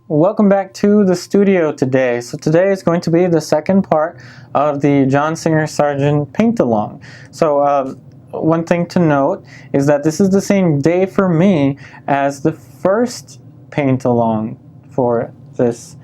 Welcome back to the studio today. So today is going to be the second part of the John Singer Sargent paint along. So one thing to note is that this is the same day for me as the first paint along for this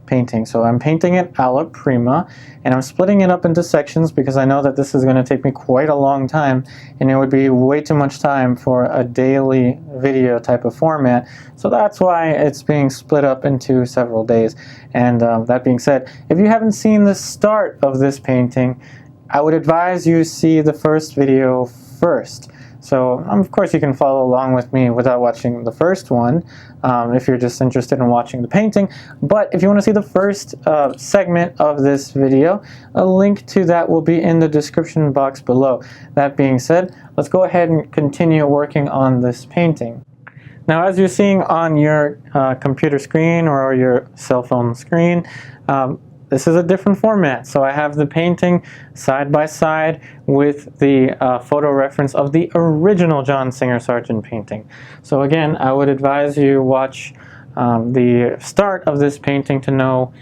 painting. So I'm painting it alla prima, and I'm splitting it up into sections because I know that this is going to take me quite a long time, and it would be way too much time for a daily video type of format. So that's why it's being split up into several days. And that being said, if you haven't seen the start of this painting, I would advise you see the first video first. So of course you can follow along with me without watching the first one if you're just interested in watching the painting. But if you want to see the first segment of this video, a link to that will be in the description box below. That being said, let's go ahead and continue working on this painting. Now, as you're seeing on your computer screen or your cell phone screen, this is a different format. So I have the painting side by side with the photo reference of the original John Singer Sargent painting. So again, I would advise you watch the start of this painting to know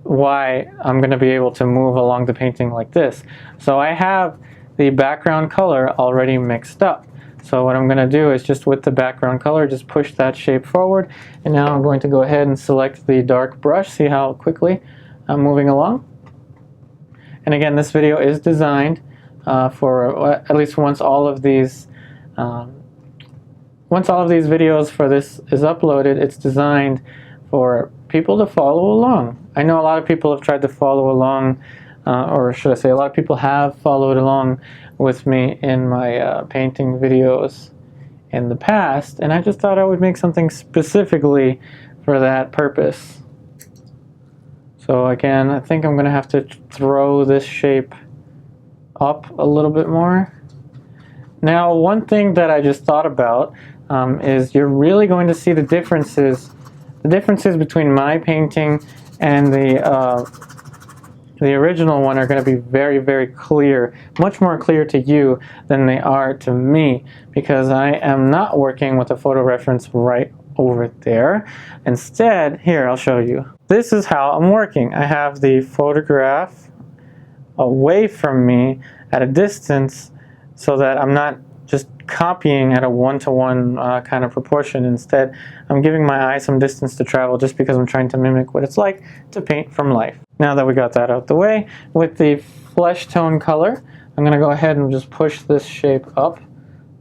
why I'm going to be able to move along the painting like this. So I have the background color already mixed up. So what I'm going to do is just with the background color, just push that shape forward. And now I'm going to go ahead and select the dark brush. See how quickly I'm moving along. And again, this video is designed for at least once all of these videos for this is uploaded, it's designed for people to follow along. I know a lot of people have tried to follow along, or should I say a lot of people have followed along with me in my painting videos in the past, and I just thought I would make something specifically for that purpose. So again, I think I'm going to have to throw this shape up a little bit more. Now, one thing that I just thought about is you're really going to see the differences between my painting and the original one are going to be very, very clear, much more clear to you than they are to me, because I am not working with a photo reference right over there. Instead, here, I'll show you. This is how I'm working. I have the photograph away from me at a distance so that I'm not just copying at a one-to-one kind of proportion. Instead, I'm giving my eye some distance to travel just because I'm trying to mimic what it's like to paint from life. Now that we got that out the way, with the flesh tone color, I'm going to go ahead and just push this shape up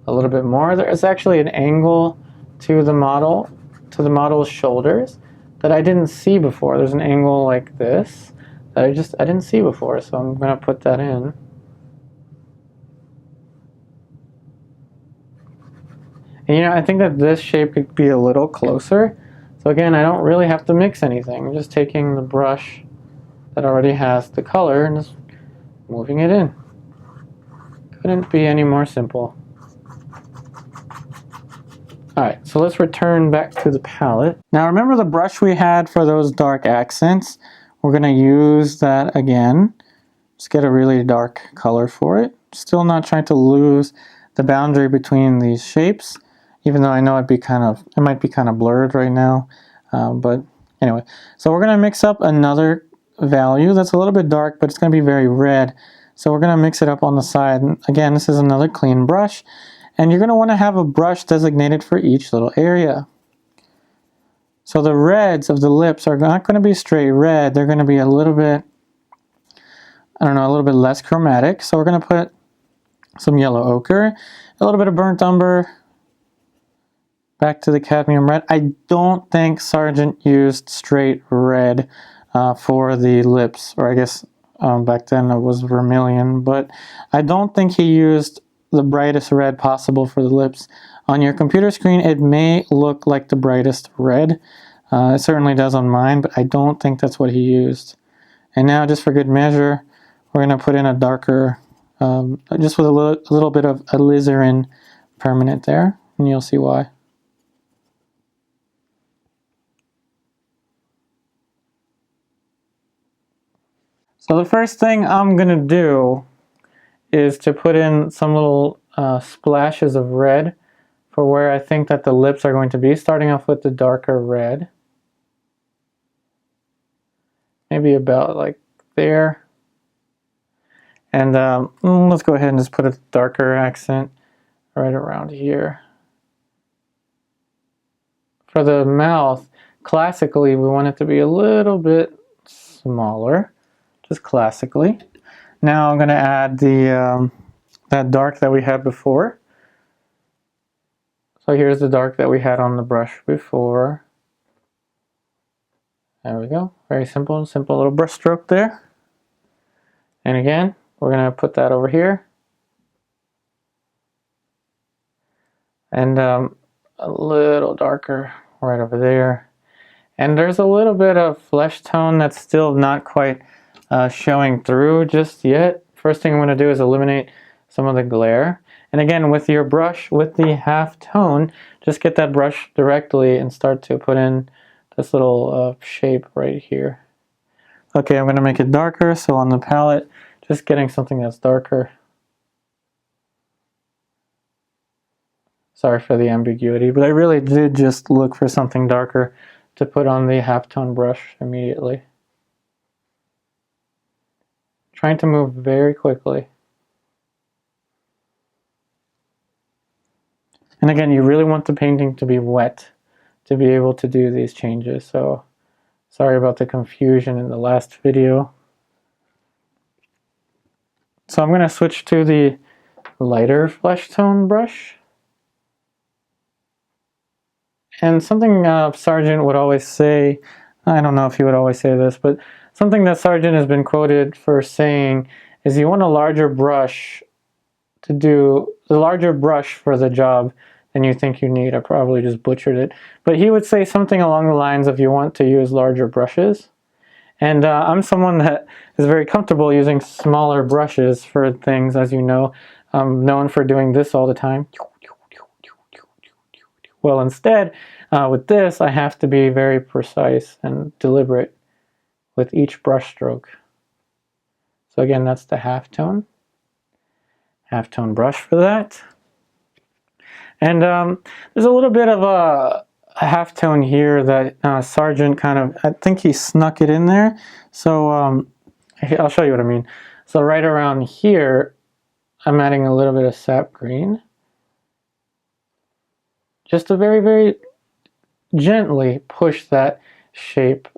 a little bit more. There's actually an angle to the model's shoulders that I didn't see before. There's an angle like this that I didn't see before, so I'm going to put that in. And I think that this shape could be a little closer. So again, I don't really have to mix anything. I'm just taking the brush that already has the color and just moving it in. Couldn't be any more simple. Alright, so let's return back to the palette. Now remember the brush we had for those dark accents? We're going to use that again. Just get a really dark color for it. Still not trying to lose the boundary between these shapes, even though I know it might be kind of blurred right now. But anyway, so we're going to mix up another value that's a little bit dark, but it's going to be very red. So we're going to mix it up on the side. And again, this is another clean brush. And you're going to want to have a brush designated for each little area. So the reds of the lips are not going to be straight red. They're going to be a little bit, a little bit less chromatic. So we're going to put some yellow ochre, a little bit of burnt umber, back to the cadmium red. I don't think Sargent used straight red for the lips, or I guess back then it was vermilion, but I don't think he used the brightest red possible for the lips. On your computer screen, it may look like the brightest red. It certainly does on mine, but I don't think that's what he used. And now, just for good measure, we're going to put in a darker, just with a little bit of Alizarin permanent there, and you'll see why. So the first thing I'm going to do is to put in some little splashes of red for where I think that the lips are going to be, starting off with the darker red. maybe about like there. And let's go ahead and just put a darker accent right around here. For the mouth, classically, we want it to be a little bit smaller, just classically. Now I'm going to add the that dark that we had before. So here's the dark that we had on the brush before. There we go. Very simple little brush stroke there. And again, we're going to put that over here. And a little darker right over there. And there's a little bit of flesh tone that's still not quite showing through just yet. First thing I'm going to do is eliminate some of the glare. And again, with your brush, with the half tone, just get that brush directly and start to put in this little shape right here. Okay, I'm going to make it darker, so on the palette, just getting something that's darker. Sorry for the ambiguity, but I really did just look for something darker to put on the halftone brush immediately. Trying to move very quickly. And again, you really want the painting to be wet to be able to do these changes. So sorry about the confusion in the last video. So I'm going to switch to the lighter flesh tone brush. And something Sargent would always say, I don't know if he would always say this, but something that Sargent has been quoted for saying is you want a larger brush to do, the larger brush for the job than you think you need. I probably just butchered it. But he would say something along the lines of you want to use larger brushes. And I'm someone that is very comfortable using smaller brushes for things, as you know. I'm known for doing this all the time. Well, instead, with this, I have to be very precise and deliberate with each brush stroke. So again, that's the halftone brush for that. And there's a little bit of a halftone here that Sargent kind of, I think he snuck it in there. So I'll show you what I mean. So right around here, I'm adding a little bit of sap green. Just to very, very gently push that shape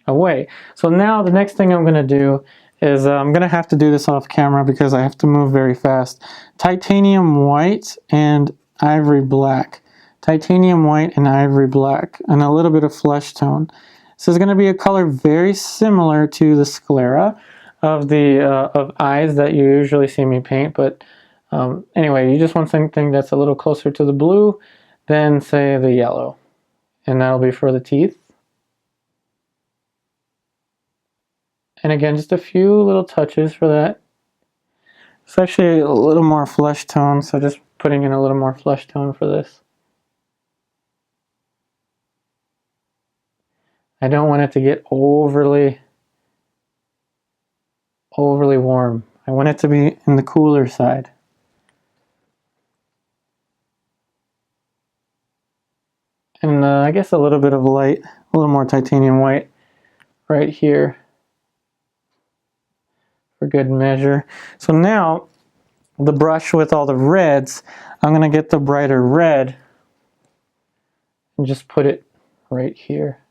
away. So now the next thing I'm going to do is I'm going to have to do this off camera because I have to move very fast. Titanium white and ivory black. Titanium white and ivory black and a little bit of flesh tone. This is going to be a color very similar to the sclera of the of eyes that you usually see me paint, but anyway, you just want something that's a little closer to the blue than, say, the yellow. And that'll be for the teeth. And again, just a few little touches for that. It's actually a little more flesh tone, so just putting in a little more flesh tone for this. I don't want it to get overly warm. I want it to be in the cooler side. And I guess a little bit of light, a little more titanium white right here for good measure. So now the brush with all the reds, I'm going to get the brighter red and just put it right here.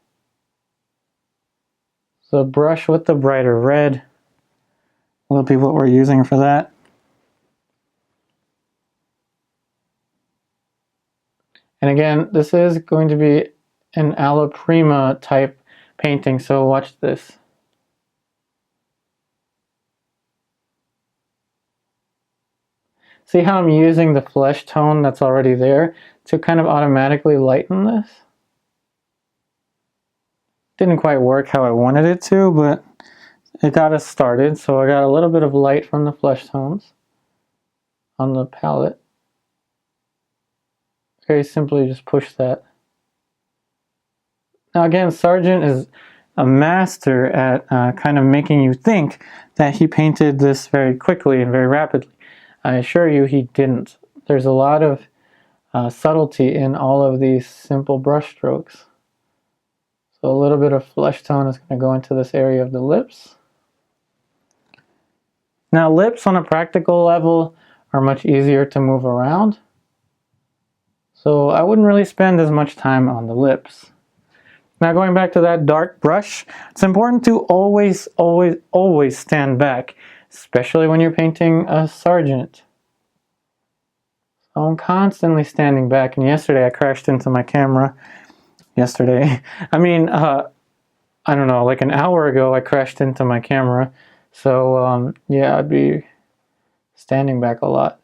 So brush with the brighter red will be what we're using for that. And again, this is going to be an alla prima type painting, so watch this. See how I'm using the flesh tone that's already there to kind of automatically lighten this? Didn't quite work how I wanted it to, but it got us started. So I got a little bit of light from the flesh tones on the palette. Very simply just push that. Now again, Sargent is a master at kind of making you think that he painted this very quickly and very rapidly. I assure you he didn't. There's a lot of subtlety in all of these simple brush strokes. So a little bit of flesh tone is going to go into this area of the lips. Now lips on a practical level are much easier to move around. So I wouldn't really spend as much time on the lips. Now going back to that dark brush, it's important to always stand back, especially when you're painting a Sargent. So I'm constantly standing back, and yesterday I crashed into my camera. Yesterday, I mean, I don't know, like an hour ago I crashed into my camera. So yeah, I'd be standing back a lot.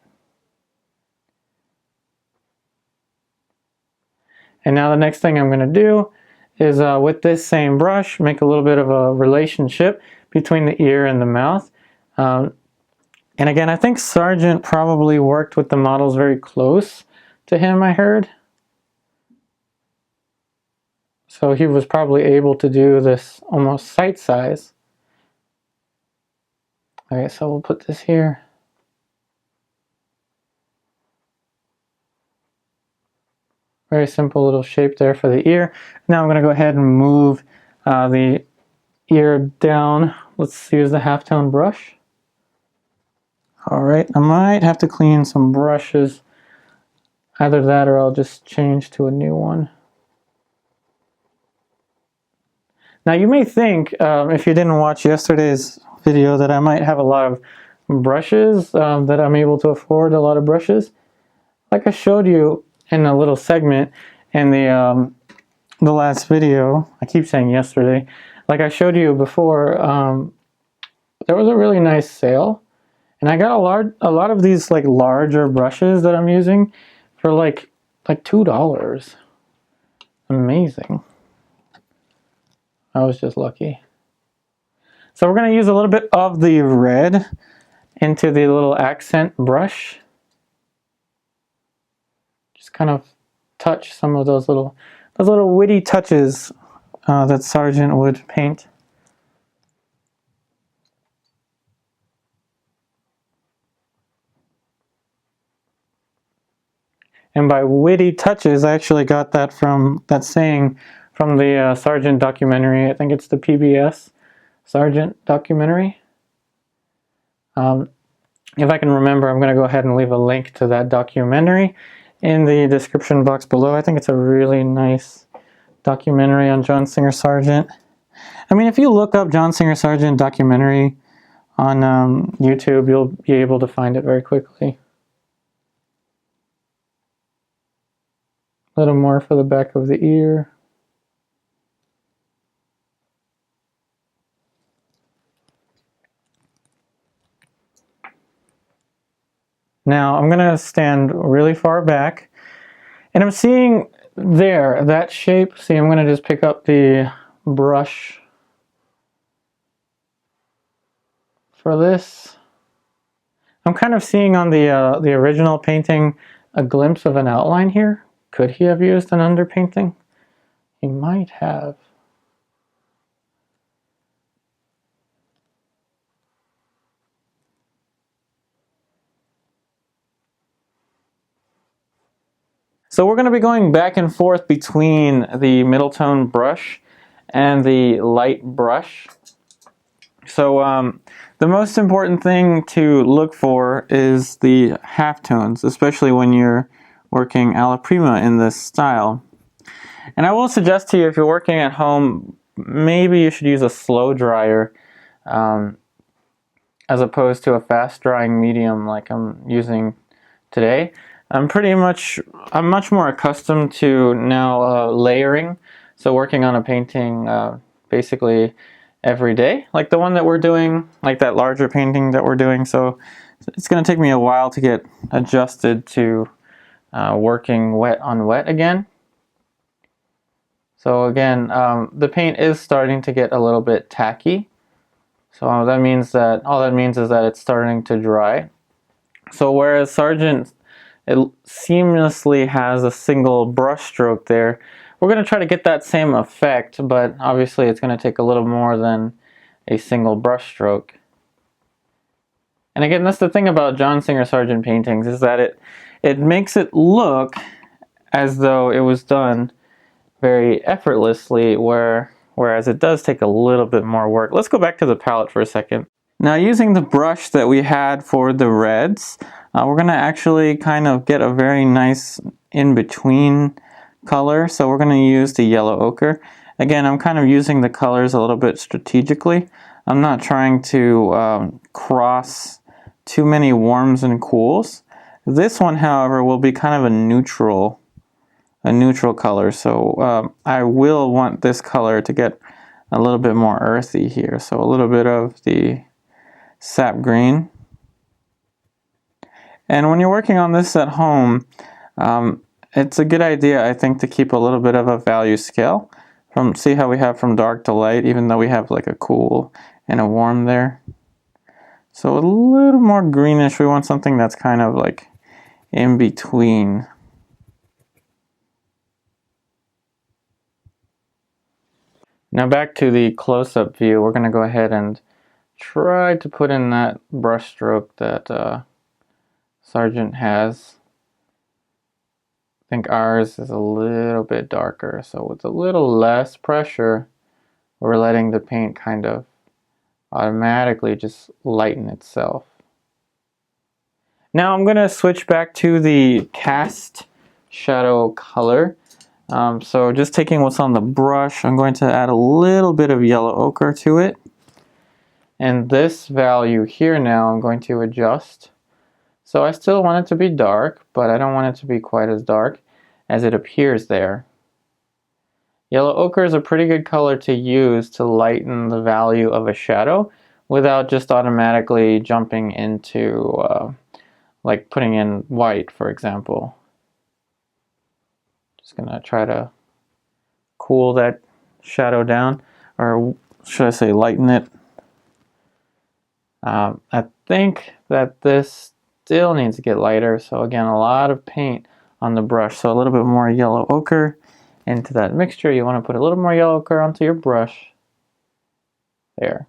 And now the next thing I'm going to do is with this same brush, make a little bit of a relationship between the ear and the mouth. And again, I think Sargent probably worked with the models very close to him, I heard. So he was probably able to do this almost sight size. Okay, so we'll put this here. Very simple little shape there for the ear. Now I'm going to go ahead and move the ear down. Let's use the halftone brush. Alright, I might have to clean some brushes. Either that or I'll just change to a new one. Now you may think, if you didn't watch yesterday's video, that I might have a lot of brushes, that I'm able to afford a lot of brushes. Like I showed you in a little segment in the last video, I keep saying yesterday, like I showed you before, there was a really nice sale, and I got a lot of these like larger brushes that I'm using for like $2. Amazing. I was just lucky. So we're going to use a little bit of the red into the little accent brush. Just kind of touch some of those little witty touches that Sargent would paint. And by witty touches, I actually got that from that saying from the Sargent documentary. I think it's the PBS Sargent documentary. If I can remember, I'm going to go ahead and leave a link to that documentary in the description box below. I think it's a really nice documentary on John Singer Sargent. I mean, if you look up John Singer Sargent documentary on YouTube, you'll be able to find it very quickly. A little more for the back of the ear. Now I'm going to stand really far back, and I'm seeing there, that shape. See, I'm going to just pick up the brush for this. I'm kind of seeing on the original painting a glimpse of an outline here. Could he have used an underpainting? He might have. So we're going to be going back and forth between the middle tone brush and the light brush. So the most important thing to look for is the halftones, especially when you're working alla prima in this style. And I will suggest to you, if you're working at home, maybe you should use a slow dryer as opposed to a fast drying medium like I'm using today. I'm much more accustomed to now layering, so working on a painting basically every day, like the one that we're doing, like that larger painting that we're doing. So it's going to take me a while to get adjusted to working wet on wet again. So again, the paint is starting to get a little bit tacky. So all that means is that it's starting to dry. So whereas Sargent, it seamlessly has a single brush stroke there, we're going to try to get that same effect, but obviously it's going to take a little more than a single brush stroke. And again, that's the thing about John Singer Sargent paintings, is that it makes it look as though it was done very effortlessly, whereas it does take a little bit more work. Let's go back to the palette for a second. Now, using the brush that we had for the reds, we're going to actually kind of get a very nice in-between color. So we're going to use the yellow ochre. Again, I'm kind of using the colors a little bit strategically. I'm not trying to cross too many warms and cools. This one, however, will be kind of a neutral color. So I will want this color to get a little bit more earthy here. So a little bit of the sap green. And when you're working on this at home, it's a good idea, I think, to keep a little bit of a value scale. See how we have from dark to light, even though we have like a cool and a warm there. So a little more greenish. We want something that's kind of like in between. Now back to the close-up view, we're going to go ahead and try to put in that brush stroke that Sargent has. I think ours is a little bit darker, so with a little less pressure, we're letting the paint kind of automatically just lighten itself. Now I'm going to switch back to the cast shadow color. So just taking what's on the brush, I'm going to add a little bit of yellow ochre to it. And this value here now I'm going to adjust. So I still want it to be dark, but I don't want it to be quite as dark as it appears there. Yellow ochre is a pretty good color to use to lighten the value of a shadow without just automatically jumping into like putting in white, for example. Just gonna try to cool that shadow down, or should I say lighten it. I think that this still needs to get lighter, so again, a lot of paint on the brush, so a little bit more yellow ochre into that mixture. You want to put a little more yellow ochre onto your brush. There.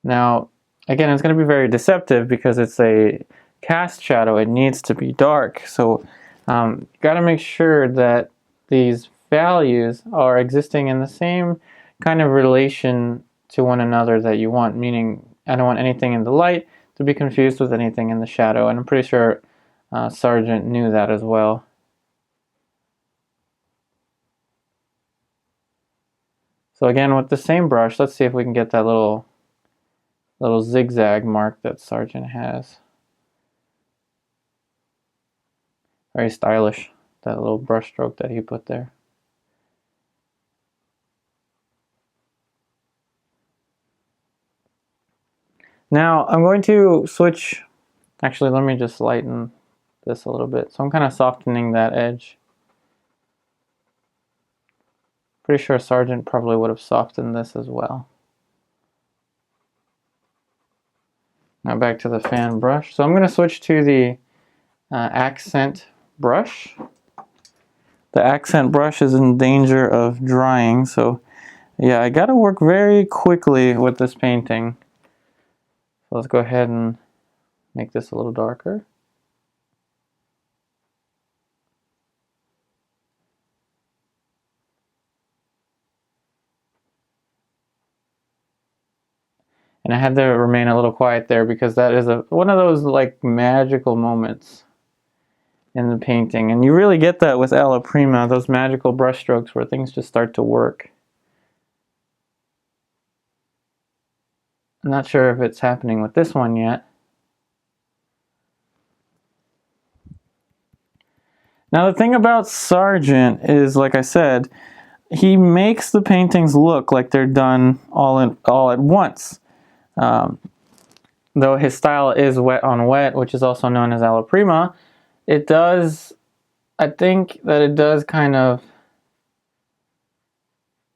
Now, again, it's going to be very deceptive because it's a cast shadow. It needs to be dark, so you got to make sure that these values are existing in the same kind of relation to one another that you want, meaning I don't want anything in the light to be confused with anything in the shadow, and I'm pretty sure Sargent knew that as well. So again, with the same brush, let's see if we can get that little zigzag mark that Sargent has. Very stylish, that little brush stroke that he put there. Now I'm going to switch, actually let me just lighten this a little bit. So I'm kind of softening that edge. Pretty sure Sargent probably would have softened this as well. Now back to the fan brush. So I'm going to switch to the accent brush. The accent brush is in danger of drying, so yeah, I got to work very quickly with this painting. So let's go ahead and make this a little darker. And I had to remain a little quiet there because that is one of those like magical moments in the painting. And you really get that with Alla Prima, those magical brush strokes where things just start to work. I'm not sure if it's happening with this one yet. Now the thing about Sargent is, like I said, he makes the paintings look like they're done all at once. Though his style is wet on wet, which is also known as Alla Prima, it does, I think that it does kind of,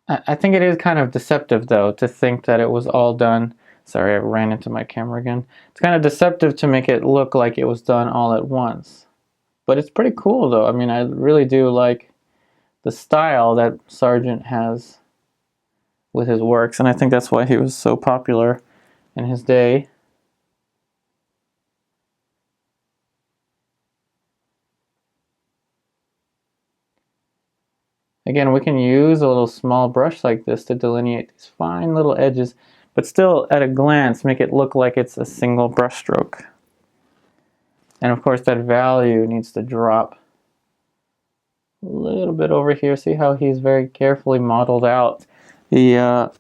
I think it is kind of deceptive though to think that it was all done. Sorry, I ran into my camera again. It's kind of deceptive to make it look like it was done all at once. But it's pretty cool though. I mean, I really do like the style that Sargent has with his works, and I think that's why he was so popular in his day. Again, we can use a little small brush like this to delineate these fine little edges, but still at a glance make it look like it's a single brush stroke. And of course that value needs to drop a little bit over here. See how he's very carefully modeled out the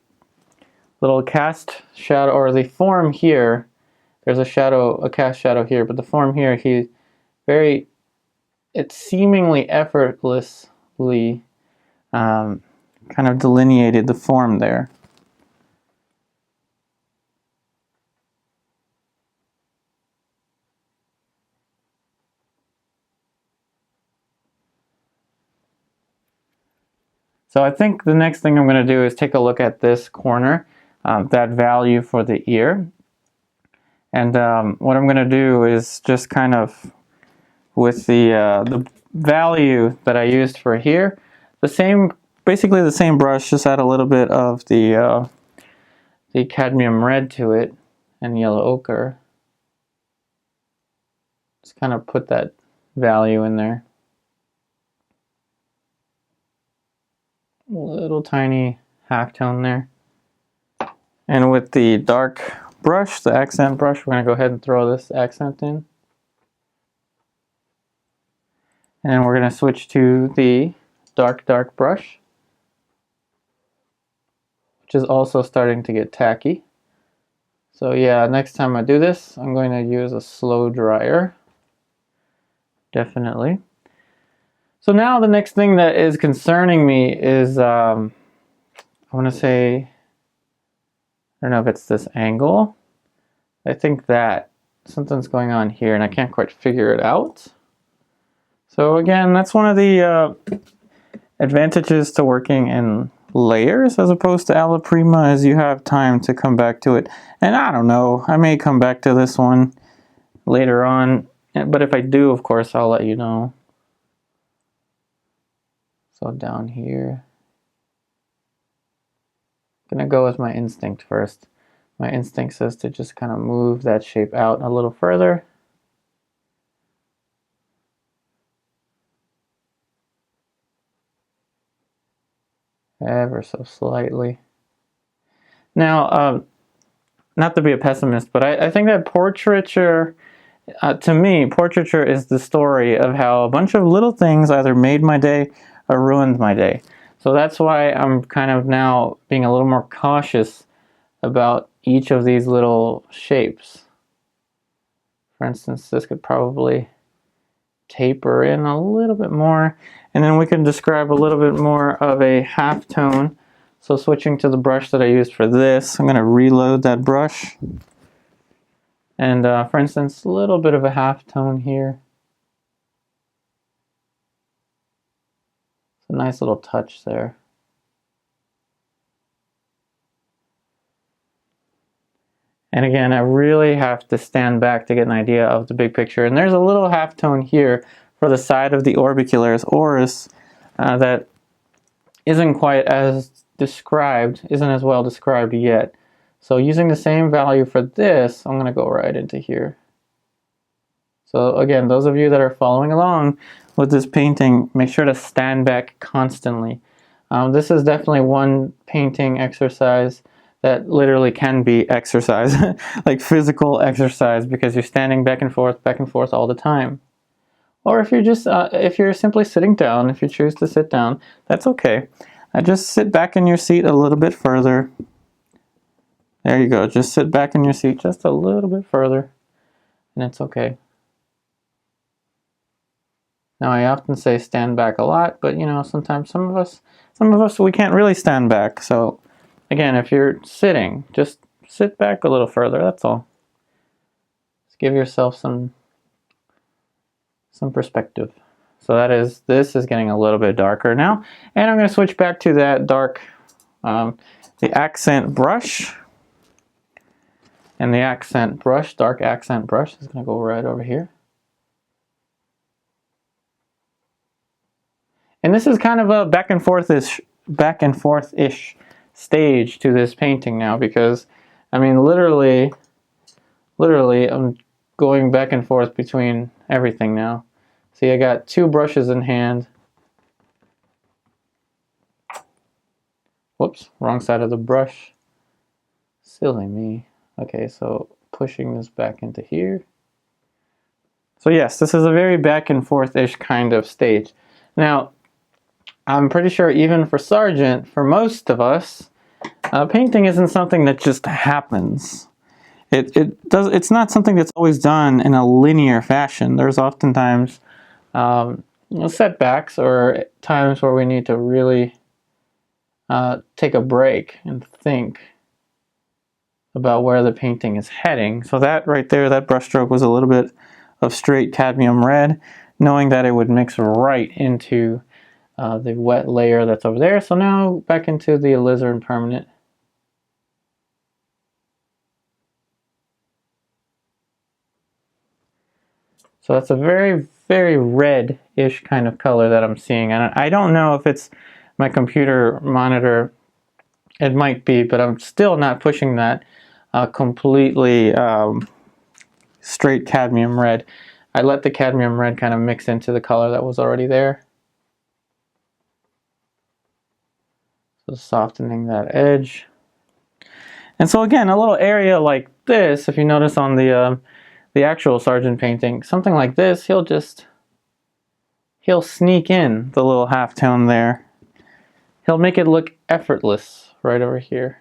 little cast shadow, or the form here. There's a shadow, a cast shadow here, but the form here, it's seemingly effortlessly kind of delineated the form there. So I think the next thing I'm going to do is take a look at this corner, that value for the ear. And what I'm going to do is just kind of, with the value that I used for here, basically the same brush, just add a little bit of the cadmium red to it and yellow ochre. Just kind of put that value in there. A little tiny halftone there. And with the dark brush, the accent brush, we're going to go ahead and throw this accent in. And we're going to switch to the dark brush, which is also starting to get tacky. So yeah, next time I do this, I'm going to use a slow dryer. Definitely. So now the next thing that is concerning me is, I want to say, I don't know if it's this angle. I think that something's going on here and I can't quite figure it out. So again, that's one of the advantages to working in layers as opposed to alla prima, is you have time to come back to it. And I don't know, I may come back to this one later on, but if I do, of course, I'll let you know. So down here, I'm gonna go with my instinct first. My instinct says to just kind of move that shape out a little further. Ever so slightly. Now, not to be a pessimist, but I think that portraiture, to me, portraiture is the story of how a bunch of little things either made my day or ruined my day. So that's why I'm kind of now being a little more cautious about each of these little shapes. For instance, this could probably taper in a little bit more, and then we can describe a little bit more of a halftone. So switching to the brush that I used for this, I'm going to reload that brush. And for instance, a little bit of a halftone here. It's a nice little touch there. And again, I really have to stand back to get an idea of the big picture. And there's a little halftone here for the side of the orbicularis oris that isn't quite as described, isn't as well described yet. So using the same value for this, I'm going to go right into here. So again, those of you that are following along with this painting, make sure to stand back constantly. This is definitely one painting exercise that literally can be exercise, like physical exercise, because you're standing back and forth all the time. Or if you're just, if you're simply sitting down, if you choose to sit down, that's okay. Just sit back in your seat a little bit further. There you go. Just sit back in your seat just a little bit further, and it's okay. Now I often say stand back a lot, but you know, sometimes some of us we can't really stand back. So again, if you're sitting, just sit back a little further, that's all. Just give yourself some perspective. So this is getting a little bit darker now. And I'm going to switch back to that dark, the accent brush. And the accent brush, dark accent brush, is going to go right over here. And this is kind of a back and forth-ish stage to this painting now, because I mean literally I'm going back and forth between everything now. See, I got two brushes in hand, whoops, wrong side of the brush. Silly me. Okay, so pushing this back into here. So yes, this is a very back and forth-ish kind of stage. Now, I'm pretty sure even for Sargent, for most of us, painting isn't something that just happens. It's not something that's always done in a linear fashion. There's oftentimes setbacks or times where we need to really take a break and think about where the painting is heading. So that right there, that brushstroke was a little bit of straight cadmium red, knowing that it would mix right into the wet layer that's over there. So now back into the Alizarin permanent. So that's a very, very red-ish kind of color that I'm seeing. And I don't know if it's my computer monitor. It might be, but I'm still not pushing that completely straight cadmium red. I let the cadmium red kind of mix into the color that was already there. So softening that edge. And so again, a little area like this, if you notice on the actual Sargent painting, something like this, he'll sneak in the little halftone there. He'll make it look effortless right over here.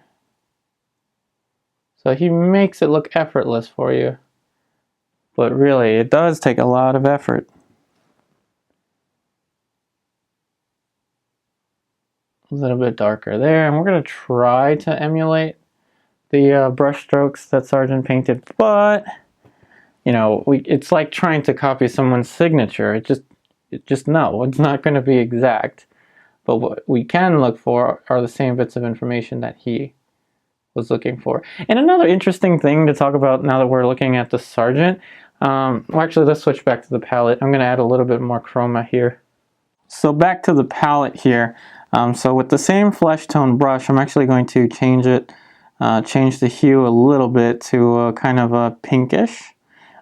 So he makes it look effortless for you. But really, it does take a lot of effort. A little bit darker there, and we're going to try to emulate the brush strokes that Sargent painted, but you know, it's like trying to copy someone's signature. It's not going to be exact. But what we can look for are the same bits of information that he was looking for. And another interesting thing to talk about now that we're looking at the Sargent, well, actually, let's switch back to the palette. I'm going to add a little bit more chroma here. So back to the palette here. So with the same flesh tone brush, I'm actually going to change the hue a little bit to kind of a pinkish.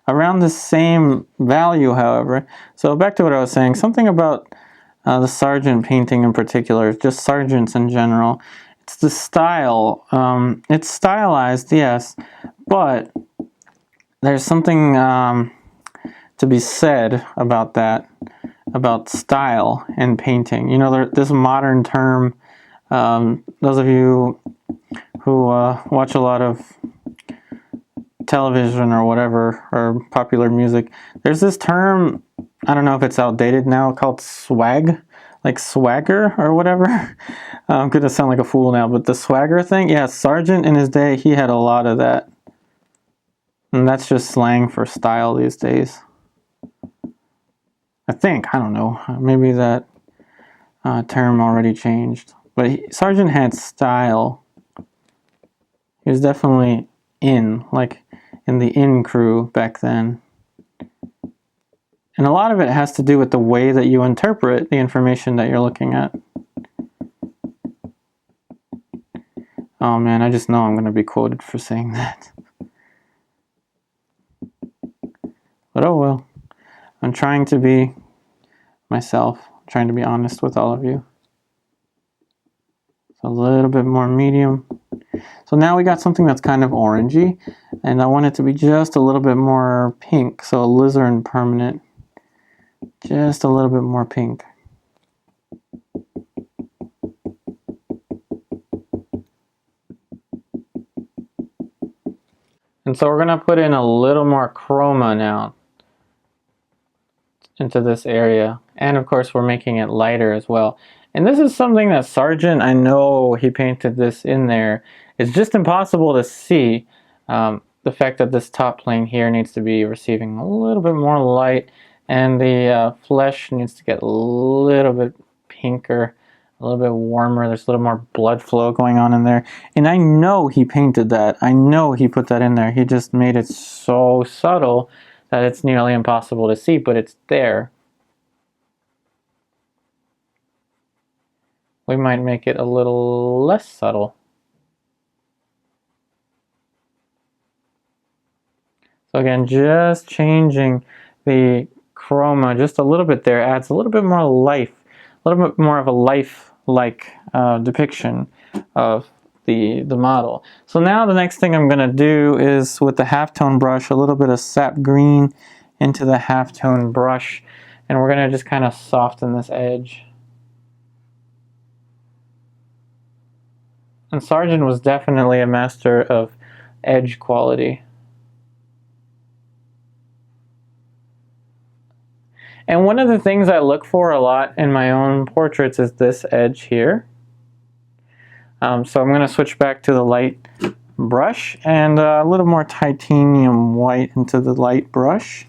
Around the same value, however. So back to what I was saying, something about the Sargent painting in particular, just Sargents in general. It's the style. It's stylized, yes, but there's something to be said about that, about style in painting. You know, this modern term, those of you who watch a lot of television or whatever, or popular music, there's this term, I don't know if it's outdated now, called swag, like swagger or whatever. I'm gonna sound like a fool now, but the swagger thing, yeah, Sargent in his day, he had a lot of that. And that's just slang for style these days. I think, I don't know, maybe that term already changed. But Sargent had style. He was definitely in the in crew back then. And a lot of it has to do with the way that you interpret the information that you're looking at. Oh man, I just know I'm going to be quoted for saying that. But oh well. I'm trying to be myself, trying to be honest with all of you. So a little bit more medium. So now we got something that's kind of orangey, and I want it to be just a little bit more pink. So Alizarin permanent, just a little bit more pink. And so we're going to put in a little more chroma now into this area. And of course we're making it lighter as well. And this is something that Sargent, I know he painted this in there. It's just impossible to see. The fact that this top plane here needs to be receiving a little bit more light, and the flesh needs to get a little bit pinker, a little bit warmer. There's a little more blood flow going on in there. And I know he painted that. I know he put that in there. He just made it so subtle that it's nearly impossible to see, but it's there. We might make it a little less subtle. So again, just changing the chroma just a little bit there adds a little bit more life, a little bit more of a life-like depiction of the model. So now the next thing I'm going to do is, with the halftone brush, a little bit of sap green into the halftone brush, and we're going to just kind of soften this edge. And Sargent was definitely a master of edge quality. And one of the things I look for a lot in my own portraits is this edge here. So I'm going to switch back to the light brush and a little more titanium white into the light brush.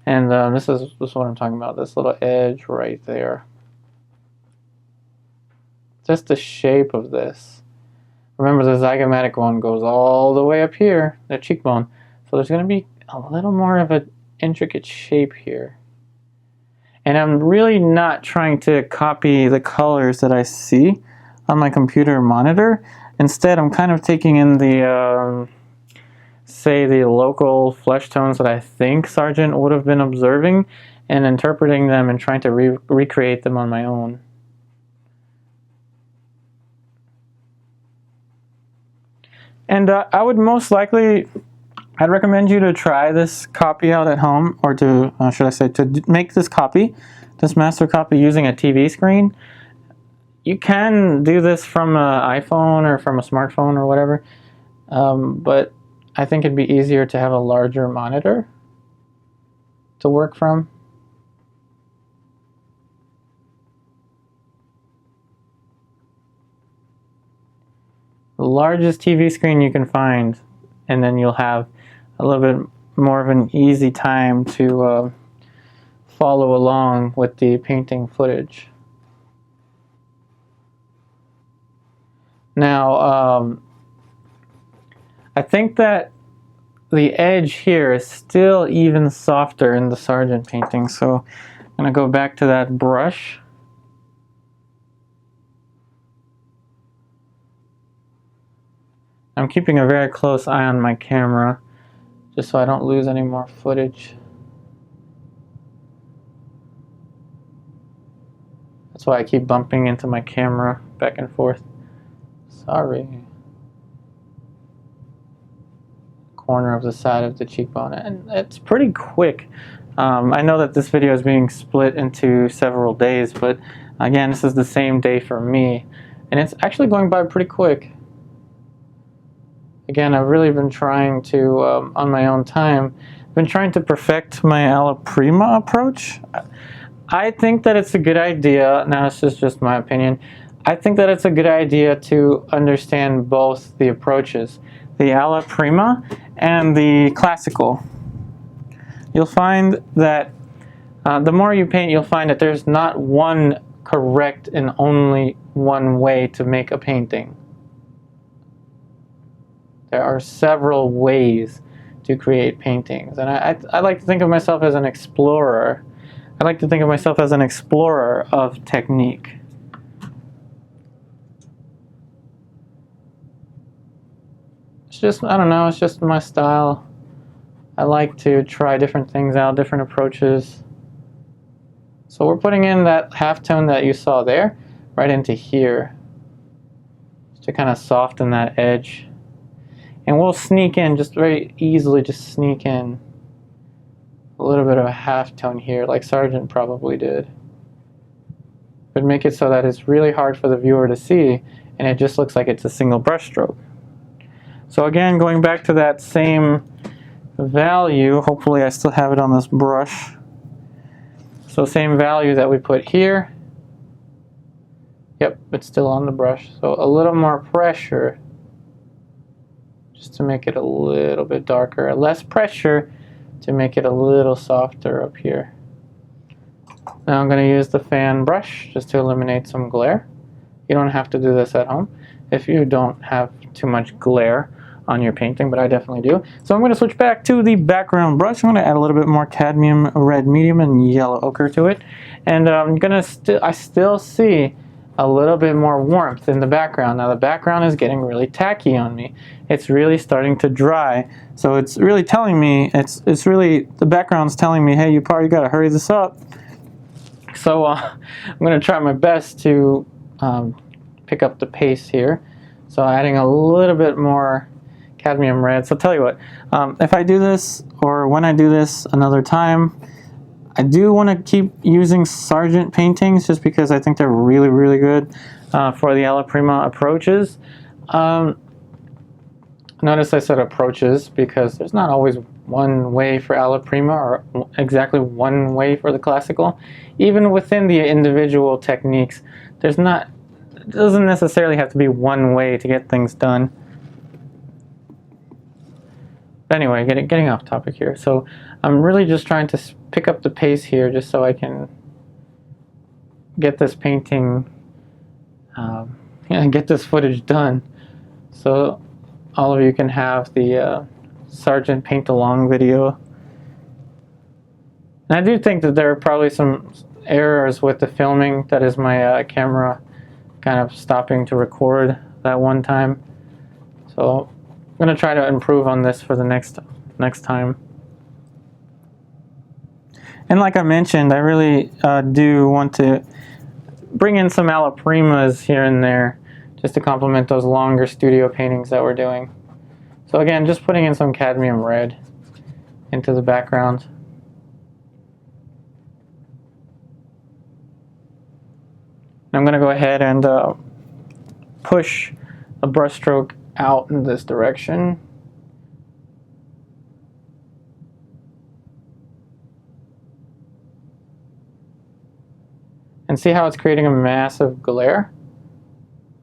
And this is what I'm talking about, this little edge right there. Just the shape of this. Remember, the zygomatic one goes all the way up here, the cheekbone. So there's going to be a little more of an intricate shape here. And I'm really not trying to copy the colors that I see on my computer monitor. Instead, I'm kind of taking in the, say, the local flesh tones that I think Sargent would have been observing and interpreting them and trying to recreate them on my own. And I would most likely, I'd recommend you to try this copy out at home, or to, should I say, to make this copy, this master copy, using a TV screen. You can do this from an iPhone or from a smartphone or whatever, but I think it'd be easier to have a larger monitor to work from. The largest TV screen you can find, and then you'll have a little bit more of an easy time to follow along with the painting footage. Now, I think that the edge here is still even softer in the Sargent painting, so I'm going to go back to that brush. I'm keeping a very close eye on my camera, just so I don't lose any more footage. That's why I keep bumping into my camera back and forth. Sorry. Corner of the side of the cheekbone, and it's pretty quick. I know that this video is being split into several days, but again, this is the same day for me, and it's actually going by pretty quick. Again, I've really been trying to, on my own time, been trying to perfect my alla prima approach. I think that it's a good idea, now this is just my opinion, I think that it's a good idea to understand both the approaches, the alla prima and the classical. You'll find that the more you paint, you'll find that there's not one correct and only one way to make a painting. There are several ways to create paintings, and I like to think of myself as an explorer. I like to think of myself as an explorer of technique. It's just, I don't know, it's just my style. I like to try different things out, different approaches. So we're putting in that halftone that you saw there, right into here, just to kind of soften that edge. And we'll sneak in, just very easily, just sneak in a little bit of a halftone here, like Sargent probably did. But make it so that it's really hard for the viewer to see, and it just looks like it's a single brush stroke. So again, going back to that same value, hopefully I still have it on this brush. So same value that we put here. Yep, it's still on the brush. So a little more pressure, just to make it a little bit darker. Less pressure to make it a little softer up here. Now I'm going to use the fan brush just to eliminate some glare. You don't have to do this at home if you don't have too much glare on your painting, but I definitely do. So I'm going to switch back to the background brush. I'm going to add a little bit more cadmium red medium and yellow ochre to it. And I'm going to I still see a little bit more warmth in the background. Now the background is getting really tacky on me. It's really starting to dry. So it's really telling me, it's really, the background's telling me, hey, Yupari, you gotta hurry this up. So I'm gonna try my best to pick up the pace here. So adding a little bit more cadmium red. So tell you what, if I do this, or when I do this another time, I do want to keep using Sargent paintings just because I think they're really, really good for the alla prima approaches. Notice I said approaches because there's not always one way for alla prima or exactly one way for the classical. Even within the individual techniques, it doesn't necessarily have to be one way to get things done. But anyway, getting off topic here. So I'm really just trying to pick up the pace here just so I can get this painting, and get this footage done. So all of you can have the Sargent paint along video. And I do think that there are probably some errors with the filming. That is my camera kind of stopping to record that one time. So I'm going to try to improve on this for the next time. And like I mentioned, I really do want to bring in some alla primas here and there just to complement those longer studio paintings that we're doing. So again, just putting in some cadmium red into the background. I'm going to go ahead and push the brushstroke out in this direction. And see how it's creating a massive glare?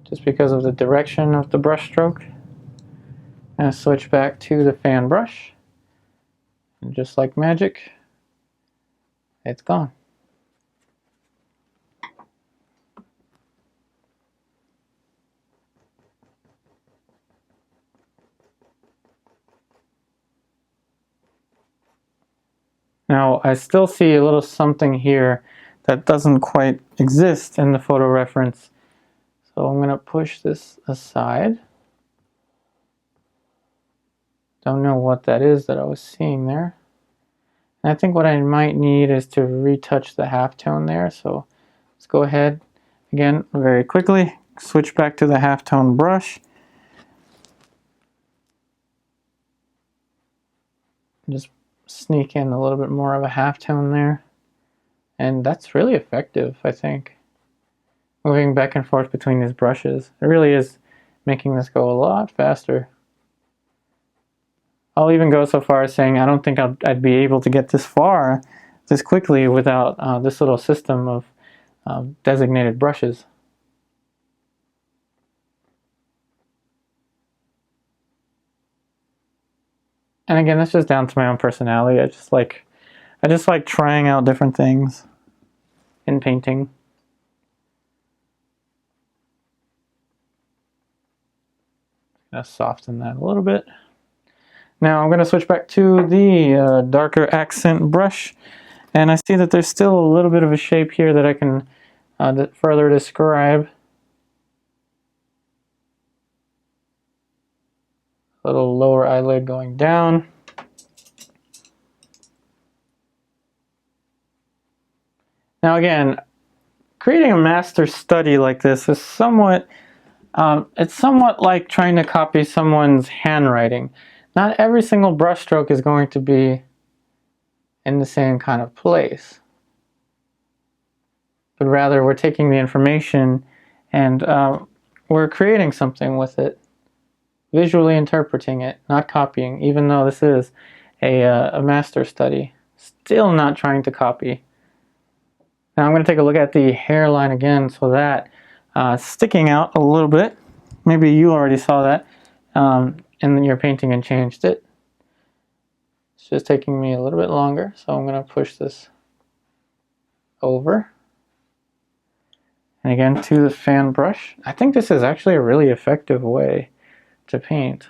Just because of the direction of the brushstroke. I'm going to switch back to the fan brush. And just like magic, it's gone. Now, I still see a little something here that doesn't quite exist in the photo reference. So I'm going to push this aside. Don't know what that is that I was seeing there. And I think what I might need is to retouch the halftone there. So let's go ahead again very quickly, switch back to the halftone brush. Just sneak in a little bit more of a halftone there. And that's really effective, I think. Moving back and forth between these brushes. It really is making this go a lot faster. I'll even go so far as saying I don't think I'd be able to get this far this quickly without this little system of designated brushes. And again, that's just down to my own personality. I just like trying out different things in painting. Gonna soften that a little bit. Now I'm going to switch back to the darker accent brush, and I see that there's still a little bit of a shape here that I can further describe. A little lower eyelid going down. Now again, creating a master study like this is somewhat, it's somewhat like trying to copy someone's handwriting. Not every single brushstroke is going to be in the same kind of place. But rather, we're taking the information and we're creating something with it. Visually interpreting it, not copying, even though this is a master study. Still not trying to copy. Now I'm going to take a look at the hairline again, so that sticking out a little bit. Maybe you already saw that in your painting and changed it. It's just taking me a little bit longer, so I'm going to push this over. And again, to the fan brush. I think this is actually a really effective way to paint.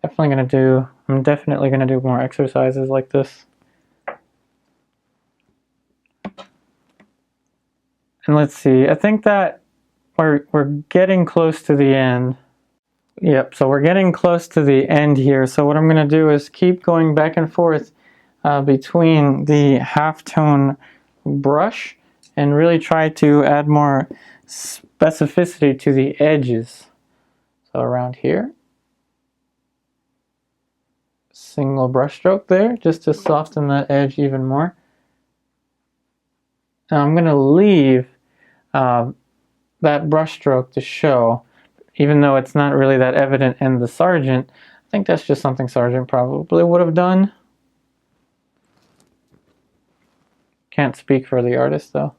I'm definitely going to do more exercises like this. And let's see, I think that we're getting close to the end. Yep, so we're getting close to the end here. So what I'm going to do is keep going back and forth between the halftone brush and really try to add more specificity to the edges. So around here, single brush stroke there, just to soften that edge even more. Now I'm going to leave that brush stroke to show, even though it's not really that evident in the Sargent. I think that's just something Sargent probably would have done. Can't speak for the artist though.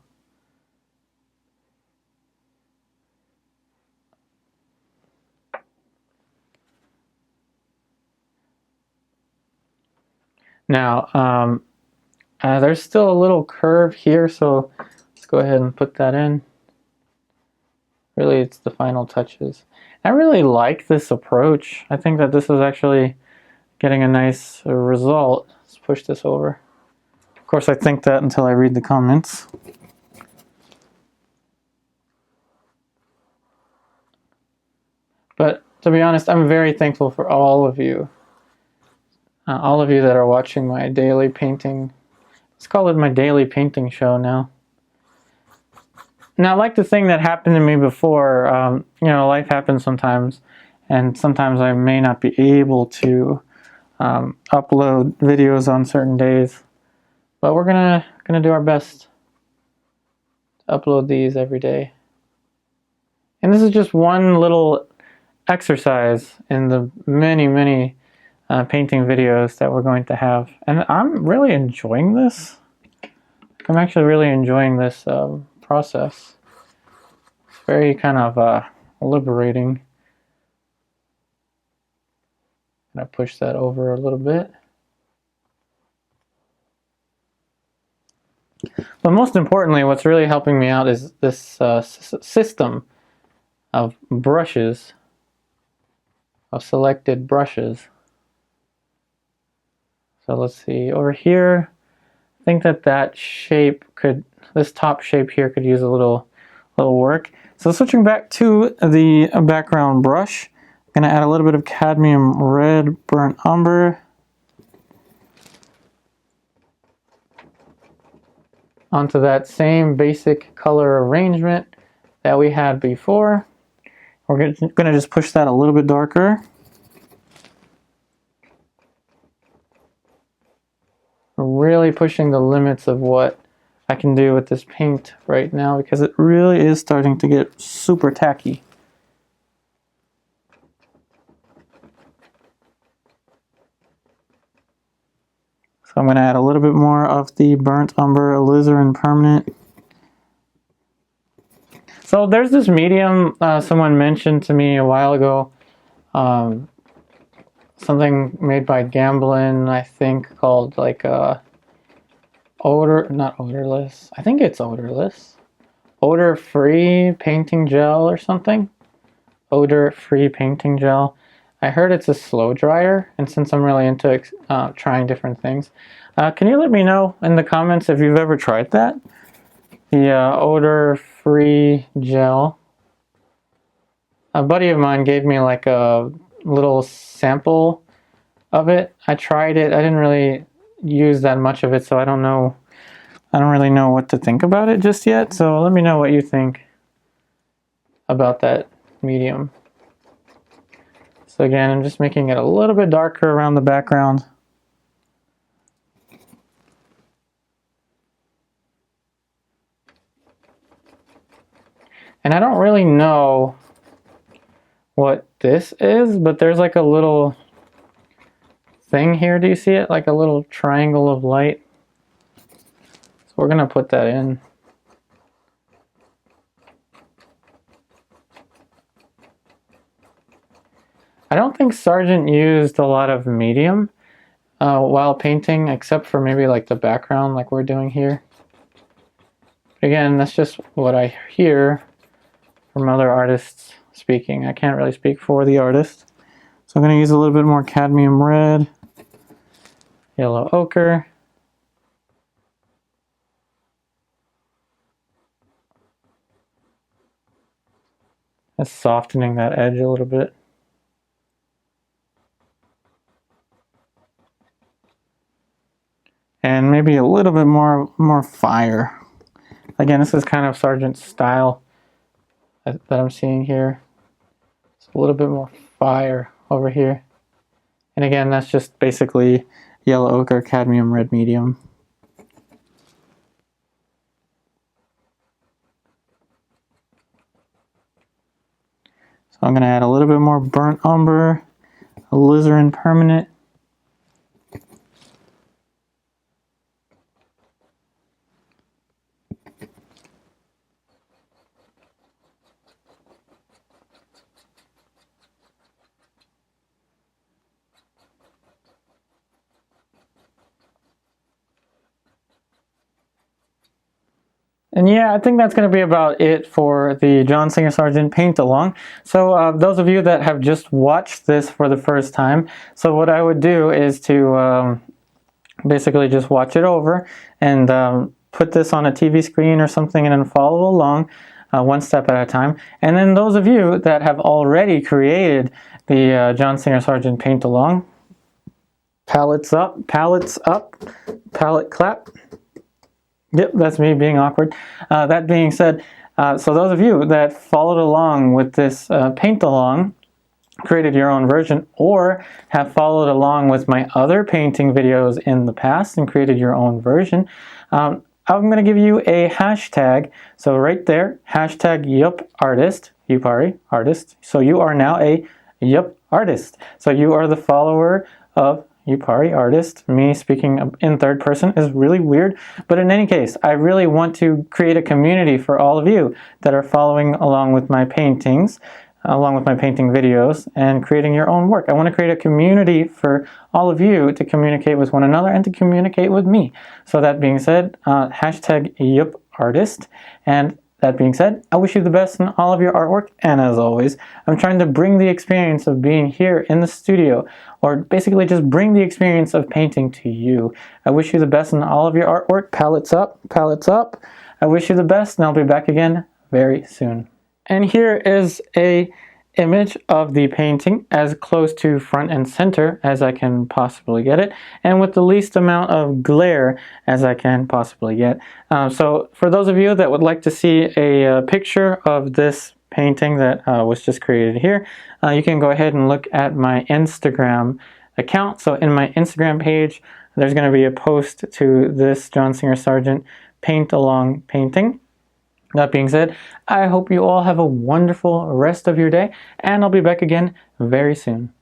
Now, there's still a little curve here, so let's go ahead and put that in. Really, it's the final touches. I really like this approach. I think that this is actually getting a nice result. Let's push this over. Of course, I think that until I read the comments. But to be honest, I'm very thankful for all of you that are watching my daily painting. Let's call it my daily painting show now. Now, like the thing that happened to me before, you know, life happens sometimes, and sometimes I may not be able to upload videos on certain days, but we're gonna do our best to upload these every day. And this is just one little exercise in the many painting videos that we're going to have, and I'm really enjoying this. I'm actually really enjoying this process. It's very kind of liberating. I'm going to push that over a little bit. But most importantly, what's really helping me out is this system of brushes, of selected brushes. So let's see, over here, I think that shape could, this top shape here could use a little work. So switching back to the background brush, I'm going to add a little bit of cadmium red burnt umber onto that same basic color arrangement that we had before. We're going to just push that a little bit darker. Really pushing the limits of what I can do with this paint right now, because it really is starting to get super tacky. So I'm going to add a little bit more of the burnt umber alizarin permanent. So there's this medium someone mentioned to me a while ago, something made by Gamblin, I think, called like not odorless. I think it's odorless. Odor-free painting gel or something. Odor-free painting gel. I heard it's a slow dryer, and since I'm really into trying different things, can you let me know in the comments if you've ever tried that? The odor-free gel. A buddy of mine gave me like a little sample of it. I tried it. I didn't really use that much of it, so I don't really know what to think about it just yet. So let me know what you think about that medium. So again, I'm just making it a little bit darker around the background. And I don't really know what this is, but there's like a little thing here. Do you see it? Like a little triangle of light. So we're going to put that in. I don't think Sargent used a lot of medium while painting, except for maybe like the background like we're doing here. Again, that's just what I hear from other artists speaking. I can't really speak for the artist. So I'm going to use a little bit more cadmium red, yellow ochre. That's softening that edge a little bit. And maybe a little bit more fire. Again, this is kind of Sargent's style. that I'm seeing here. It's a little bit more fire over here. And again, that's just basically yellow ochre, cadmium, red medium. So I'm going to add a little bit more burnt umber, Alizarin permanent. And yeah, I think that's going to be about it for the John Singer Sargent paint along. So those of you that have just watched this for the first time, so what I would do is to basically just watch it over and put this on a TV screen or something and then follow along one step at a time. And then those of you that have already created the John Singer Sargent paint along, palettes up, palette clap. Yep, that's me being awkward. That being said, so those of you that followed along with this paint along, created your own version, or have followed along with my other painting videos in the past and created your own version, I'm going to give you a hashtag. So right there, hashtag Yupartist, Yupari, artist. So you are now a Yupartist. So you are the follower of Yupari, artist. Me speaking in third person is really weird, but in any case, I really want to create a community for all of you that are following along with my paintings, along with my painting videos, and creating your own work. I want to create a community for all of you to communicate with one another and to communicate with me. So that being said, hashtag Yupartist, and that being said, I wish you the best in all of your artwork, and as always, I'm trying to bring the experience of being here in the studio, or basically just bring the experience of painting to you. I wish you the best in all of your artwork. Palettes up, palettes up. I wish you the best, and I'll be back again very soon. And here is a image of the painting as close to front and center as I can possibly get it, and with the least amount of glare as I can possibly get. So for those of you that would like to see a picture of this painting that was just created here, you can go ahead and look at my Instagram account. So in my Instagram page, there's going to be a post to this John Singer Sargent paint along painting. That being said, I hope you all have a wonderful rest of your day, and I'll be back again very soon.